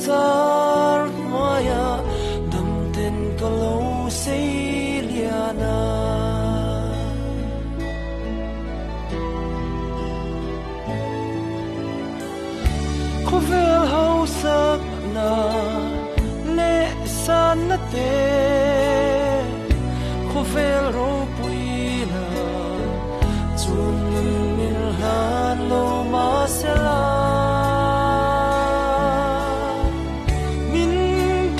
zar maya dam ten kalo sei liana khovel hau sak na le san na te khovel ro puina chun min han lo ma sela min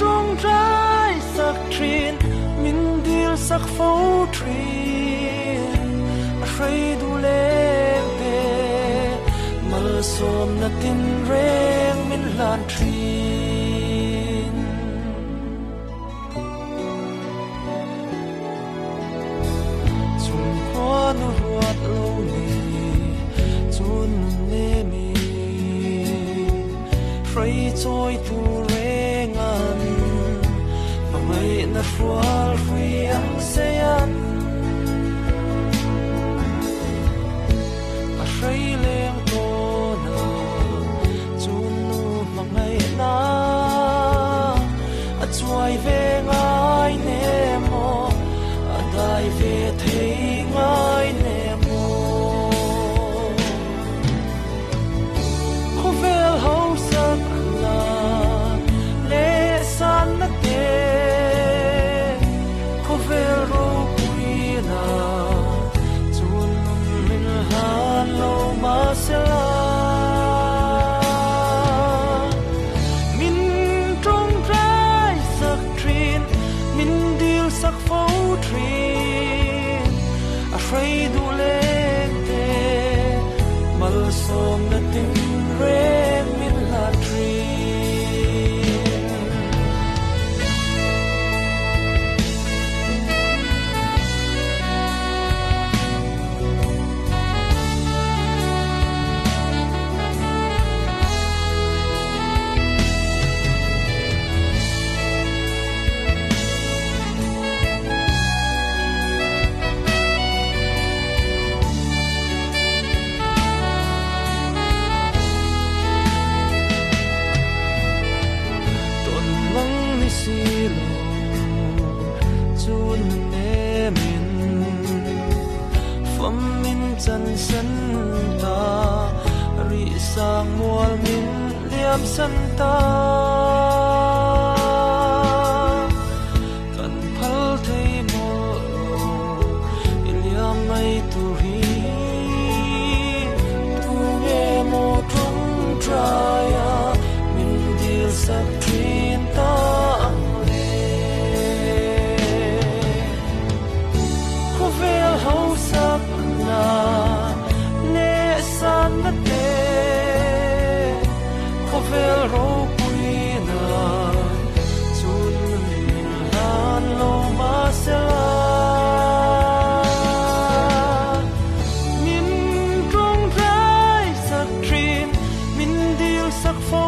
trong trai sak trin min dil sak fo trin a hrei du le pe mal som na tin reng min lan trin chung kwa nu ruat lo ni chun ne mi hrei choi tu reng an ma mai na fual hui ang se an a hrei leng to na chun nu ma ngai na a chuai ve ngai ne mo a dai ve thei ngai ne mo khovel hau sak na le san na te khovel ro puina chun min han lo ma sela min trong trai sak trin min dil sak fo trin a hrei du le te mal som na tin reng min la trin silo chun ne min fam min chan san ta ri sang mual min liam san ta kan phal thei mo iliam mai tu hi tu nge mo trong traya min dil sak trin ta khovel hau sak na le san na te khovel ro puina chun min han lo ma sela min trong trai sak trin min dil sak fo